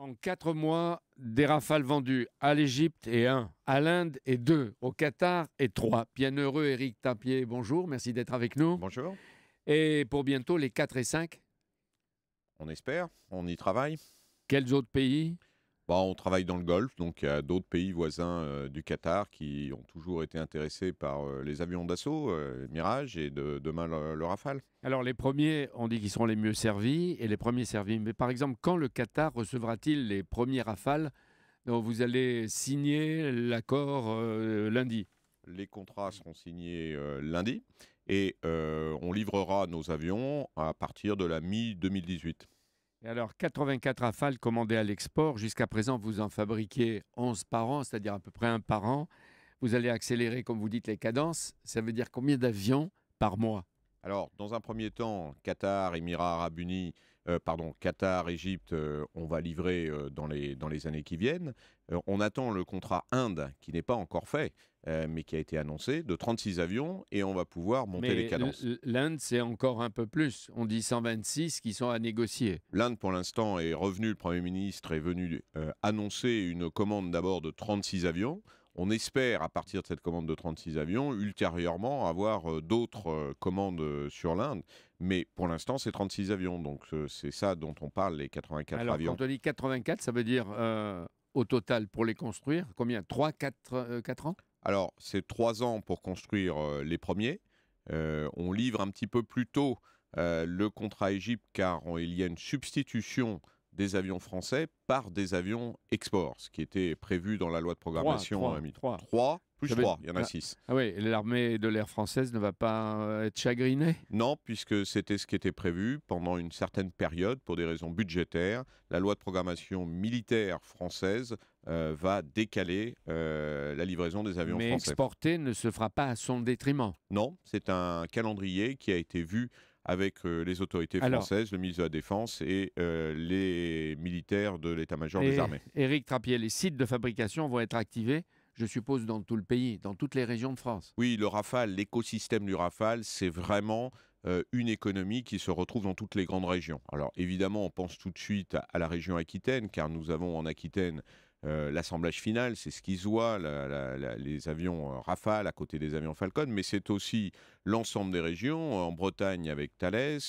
En 4 mois, des rafales vendues à l'Égypte et 1, à l'Inde et 2, au Qatar et 3. Bienheureux Éric Tapier, bonjour, merci d'être avec nous. Bonjour. Et pour bientôt les 4 et 5, On espère, on y travaille. quels autres pays? On travaille dans le Golfe, donc il y a d'autres pays voisins du Qatar qui ont toujours été intéressés par les avions d'assaut, Mirage et demain le Rafale. Alors les premiers, on dit qu'ils seront les mieux servis et les premiers servis. Mais par exemple, quand le Qatar recevra-t-il les premiers rafales dont vous allez signer l'accord lundi? Les contrats seront signés lundi et on livrera nos avions à partir de la mi-2018. Et alors 84 rafales commandées à l'export. Jusqu'à présent, vous en fabriquez 11 par an, c'est-à-dire à peu près un par an. Vous allez accélérer, comme vous dites, les cadences. Ça veut dire combien d'avions par mois? Alors, dans un premier temps, Qatar, Émirats Arabes Unis, Qatar, Égypte, on va livrer dans les années qui viennent. On attend le contrat Inde, qui n'est pas encore fait, mais qui a été annoncé, de 36 avions, et on va pouvoir monter les cadences. L'Inde, c'est encore un peu plus. On dit 126 qui sont à négocier. L'Inde, pour l'instant, est revenu, le Premier ministre est venu annoncer une commande d'abord de 36 avions. On espère, à partir de cette commande de 36 avions, ultérieurement avoir d'autres commandes sur l'Inde. Mais pour l'instant, c'est 36 avions. Donc c'est ça dont on parle, les 84 Alors, avions. quand on dit 84, ça veut dire au total, pour les construire, combien? 3, 4 ans? Alors, c'est 3 ans pour construire les premiers. On livre un petit peu plus tôt le contrat Égypte, car il y a une substitution des avions français par des avions export, ce qui était prévu dans la loi de programmation. 3 plus 3, il y en a 6. Ah oui, et l'armée de l'air française ne va pas être chagrinée? Non, puisque c'était ce qui était prévu pendant une certaine période, pour des raisons budgétaires. La loi de programmation militaire française va décaler la livraison des avions Mais français. exporter ne se fera pas à son détriment. Non, c'est un calendrier qui a été vu avec les autorités françaises, le ministre de la Défense et les militaires de l'état-major des armées. Éric Trappier, les sites de fabrication vont être activés, je suppose, dans tout le pays, dans toutes les régions de France. Oui, le Rafale, l'écosystème du Rafale, c'est vraiment une économie qui se retrouve dans toutes les grandes régions. Alors évidemment, on pense tout de suite à la région Aquitaine, car nous avons en Aquitaine l'assemblage final, c'est ce qui se voit, les avions Rafale à côté des avions Falcon, mais c'est aussi l'ensemble des régions, en Bretagne avec Thales,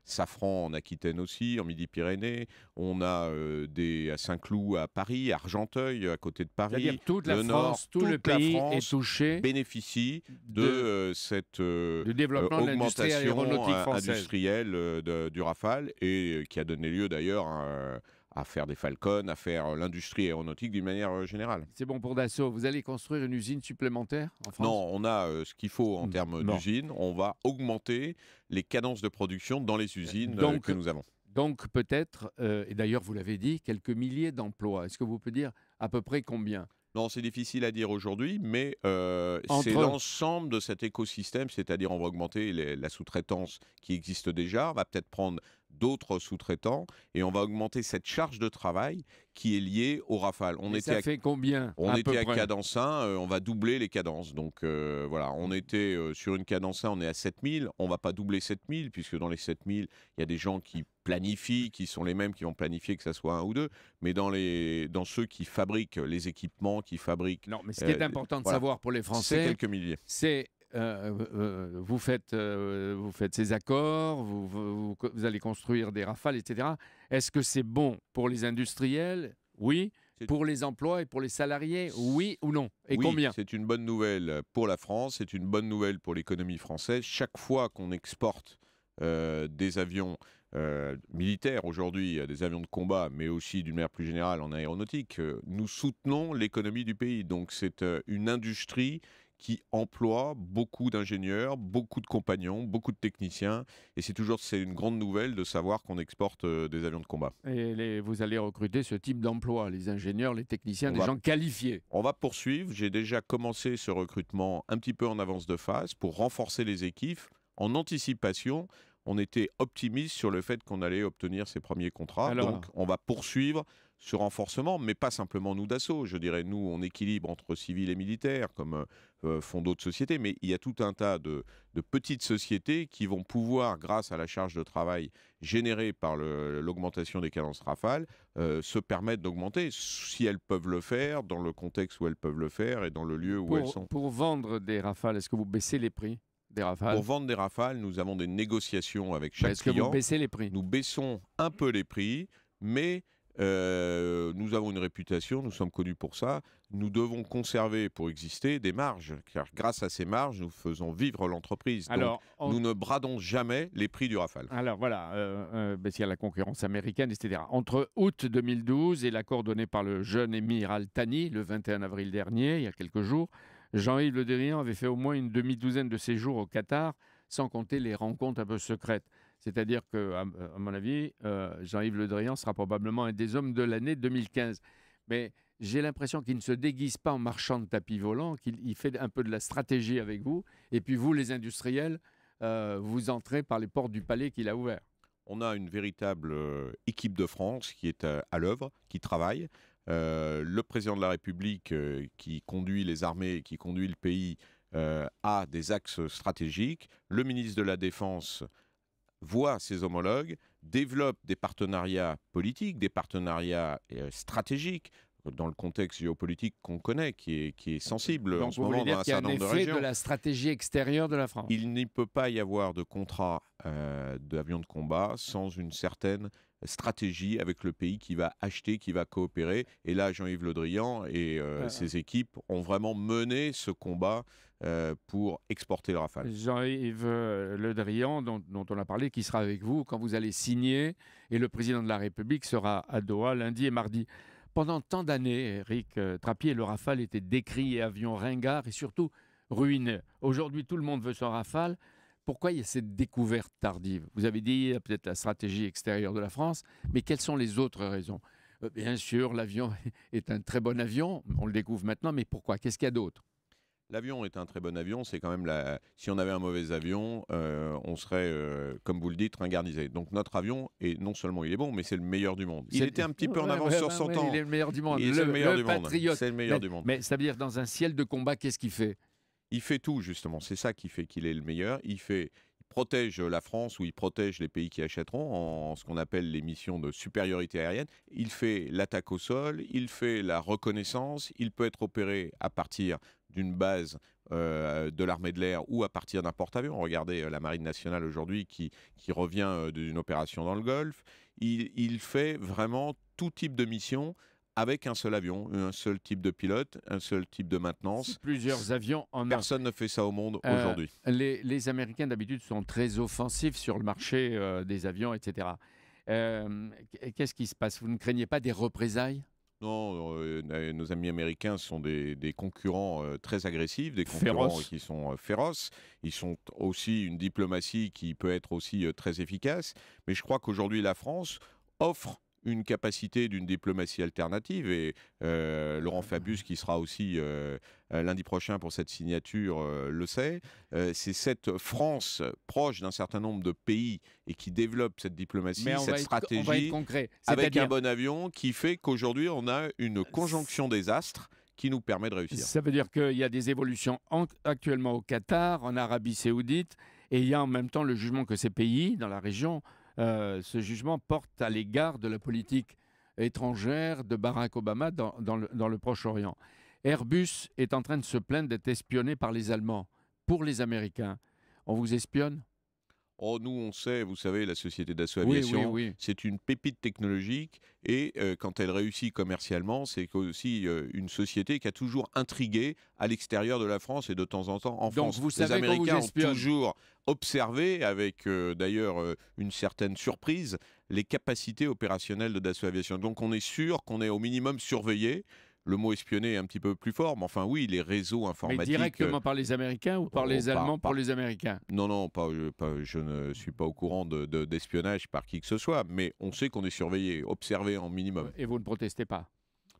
Safran en Aquitaine aussi, en Midi-Pyrénées, on a à Saint-Cloud à Paris, à Argenteuil à côté de Paris. C'est-à-dire toute la France, tout le pays est touché, bénéficie de cette développement augmentation industrielle du Rafale et qui a donné lieu d'ailleurs à faire des Falcons, à faire l'industrie aéronautique d'une manière générale. C'est bon pour Dassault. Vous allez construire une usine supplémentaire en France? Non, on a ce qu'il faut en termes d'usine. On va augmenter les cadences de production dans les usines que nous avons. Donc peut-être, et d'ailleurs vous l'avez dit, quelques milliers d'emplois. Est-ce que vous pouvez dire à peu près combien? Non, c'est difficile à dire aujourd'hui, mais c'est l'ensemble de cet écosystème, c'est-à-dire on va augmenter la sous-traitance qui existe déjà, on va peut-être prendre d'autres sous-traitants et on va augmenter cette charge de travail qui est liée au Rafale. Ça fait combien? On était à cadence 1, on va doubler les cadences. Donc voilà, on était sur une cadence 1, on est à 7000, on ne va pas doubler 7000 puisque dans les 7000, il y a des gens qui planifient, qui sont les mêmes qui vont planifier que ça soit 1 ou 2, mais dans ceux qui fabriquent les équipements, qui fabriquent... Non, mais ce qui est important de savoir pour les Français, c'est quelques milliers. C'est vous faites ces accords, vous allez construire des Rafales, etc. Est-ce que c'est bon pour les industriels? Oui. Pour les emplois et pour les salariés? Oui ou non? Et oui, combien? C'est une bonne nouvelle pour la France, c'est une bonne nouvelle pour l'économie française. Chaque fois qu'on exporte des avions militaires aujourd'hui, des avions de combat, mais aussi d'une manière plus générale en aéronautique, nous soutenons l'économie du pays. Donc c'est une industrie qui emploie beaucoup d'ingénieurs, beaucoup de compagnons, beaucoup de techniciens. Et c'est une grande nouvelle de savoir qu'on exporte des avions de combat. Et vous allez recruter ce type d'emploi, les ingénieurs, les techniciens, des gens qualifiés. On va poursuivre. J'ai déjà commencé ce recrutement un petit peu en avance de phase pour renforcer les équipes en anticipation. On était optimiste sur le fait qu'on allait obtenir ces premiers contrats. Donc, on va poursuivre ce renforcement, mais pas simplement nous Dassault. Je dirais, nous, on équilibre entre civils et militaires, comme font d'autres sociétés, mais il y a tout un tas de petites sociétés qui vont pouvoir, grâce à la charge de travail générée par l'augmentation des cadences Rafale, se permettre d'augmenter, si elles peuvent le faire, dans le contexte où elles peuvent le faire et dans le lieu où elles sont. Pour vendre des Rafales, est-ce que vous baissez les prix des Rafales? Pour vendre des Rafales, nous avons des négociations avec chaque client. Est-ce que vous baissez les prix? Nous baissons un peu les prix, mais nous avons une réputation, nous sommes connus pour ça. Nous devons conserver, pour exister, des marges, car grâce à ces marges, nous faisons vivre l'entreprise. Donc, nous ne bradons jamais les prix du Rafale. Alors voilà, parce qu'il y a la concurrence américaine, etc. Entre août 2012 et l'accord donné par le jeune émir Al Thani, le 21 avril dernier, il y a quelques jours, Jean-Yves Le Drian avait fait au moins une demi-douzaine de séjours au Qatar, sans compter les rencontres un peu secrètes. C'est-à-dire que, à mon avis, Jean-Yves Le Drian sera probablement un des hommes de l'année 2015. Mais j'ai l'impression qu'il ne se déguise pas en marchand de tapis volant, qu'il fait un peu de la stratégie avec vous. Et puis vous, les industriels, vous entrez par les portes du palais qu'il a ouvert. On a une véritable équipe de France qui est à l'œuvre, qui travaille. Le président de la République qui conduit les armées, qui conduit le pays, a des axes stratégiques. Le ministre de la Défense voit ses homologues, développe des partenariats politiques, des partenariats stratégiques, dans le contexte géopolitique qu'on connaît, qui est sensible en ce moment dans un certain nombre de régions. Donc vous voulez dire qu'il y a un effet de la stratégie extérieure de la France? Il n'y peut pas y avoir de contrat d'avions de combat sans une certaine stratégie avec le pays qui va acheter, qui va coopérer. Et là, Jean-Yves Le Drian et ses équipes ont vraiment mené ce combat pour exporter le Rafale. Jean-Yves Le Drian, dont on a parlé, qui sera avec vous quand vous allez signer, et le président de la République sera à Doha lundi et mardi. Pendant tant d'années, Éric Trappier, le Rafale était décrié avion ringard et surtout ruineux. Aujourd'hui, tout le monde veut son Rafale. Pourquoi il y a cette découverte tardive? Vous avez dit peut-être la stratégie extérieure de la France, mais quelles sont les autres raisons? Bien sûr, l'avion est un très bon avion, on le découvre maintenant, mais pourquoi? Qu'est-ce qu'il y a d'autre? L'avion est un très bon avion, c'est quand même si on avait un mauvais avion, on serait, comme vous le dites, ringardisé. Donc notre avion, non seulement il est bon, mais c'est le meilleur du monde. Il était un petit peu en avance sur son temps. Il est le meilleur du monde. C'est le meilleur du Patriote. monde. C'est le meilleur du monde. Mais ça veut dire, dans un ciel de combat, qu'est-ce qu'il fait? Il fait tout, justement. C'est ça qui fait qu'il est le meilleur. Il protège la France ou il protège les pays qui achèteront en ce qu'on appelle les missions de supériorité aérienne. Il fait l'attaque au sol, il fait la reconnaissance, il peut être opéré à partir d'une base de l'armée de l'air ou à partir d'un porte-avions. Regardez la Marine nationale aujourd'hui qui revient d'une opération dans le Golfe. Il fait vraiment tout type de mission avec un seul avion, un seul type de pilote, un seul type de maintenance. Plusieurs avions en un. Personne ne fait ça au monde aujourd'hui. Les Américains, d'habitude, sont très offensifs sur le marché des avions, etc. Qu'est-ce qui se passe? Vous ne craignez pas des représailles? Non, nos amis américains sont des concurrents très agressifs, des concurrents qui sont féroces. Ils sont aussi une diplomatie qui peut être aussi très efficace. Mais je crois qu'aujourd'hui, la France offre une capacité d'une diplomatie alternative et Laurent Fabius, qui sera aussi lundi prochain pour cette signature, le sait. C'est cette France proche d'un certain nombre de pays et qui développe cette diplomatie, cette stratégie avec un bon avion qui fait qu'aujourd'hui on a une conjonction des astres qui nous permet de réussir. Ça veut dire qu'il y a des évolutions actuellement au Qatar, en Arabie Saoudite, et il y a en même temps le jugement que ces pays dans la région, ce jugement porte à l'égard de la politique étrangère de Barack Obama dans le Proche-Orient. Airbus est en train de se plaindre d'être espionné par les Allemands. Pour les Américains, on vous espionne? Oh, nous, on sait, vous savez, la société Dassault Aviation, c'est une pépite technologique et quand elle réussit commercialement, c'est aussi une société qui a toujours intrigué à l'extérieur de la France et de temps en temps en Donc, France. Vous savez les Américains ont toujours observé, avec d'ailleurs une certaine surprise, les capacités opérationnelles de Dassault Aviation. Donc on est sûr qu'on est au minimum surveillé. Le mot espionné est un petit peu plus fort, mais enfin oui, les réseaux informatiques... Mais directement par les Américains ou par les Allemands pour les Américains? Non, je ne suis pas au courant d'espionnage par qui que ce soit, mais on sait qu'on est surveillé, observé en minimum. Et vous ne protestez pas?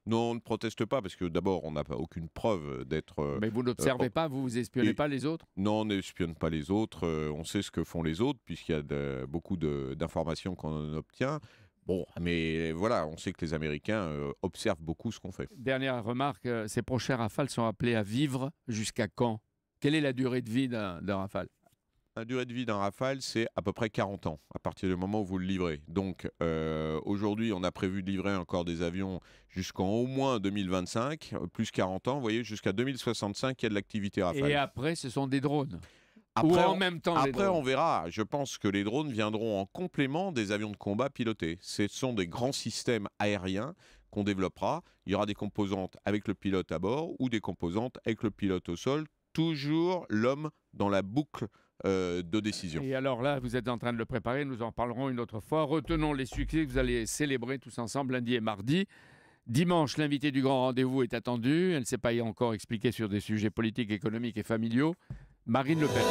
Non, on ne proteste pas parce que d'abord, on n'a aucune preuve d'être... Mais vous n'observez pas, vous espionnez pas les autres? Non, on n'espionne pas les autres. On sait ce que font les autres puisqu'il y a beaucoup d'informations qu'on obtient. Bon, mais voilà, on sait que les Américains observent beaucoup ce qu'on fait. Dernière remarque, ces prochains Rafales sont appelés à vivre jusqu'à quand? Quelle est la durée de vie d'un Rafale? La durée de vie d'un Rafale, c'est à peu près 40 ans, à partir du moment où vous le livrez. Donc aujourd'hui, on a prévu de livrer encore des avions jusqu'en au moins 2025, plus 40 ans. Vous voyez, jusqu'à 2065, il y a de l'activité Rafale. Et après, ce sont des drones. Après, Ou en même temps, les après, drones. on verra. Je pense que les drones viendront en complément des avions de combat pilotés. Ce sont des grands systèmes aériens qu'on développera. Il y aura des composantes avec le pilote à bord ou des composantes avec le pilote au sol. Toujours l'homme dans la boucle de décision. Et alors là, vous êtes en train de le préparer, nous en parlerons une autre fois. Retenons les succès que vous allez célébrer tous ensemble lundi et mardi. Dimanche, l'invité du grand rendez-vous est attendu. Elle ne s'est pas encore expliquée sur des sujets politiques, économiques et familiaux. Marine Le Pen.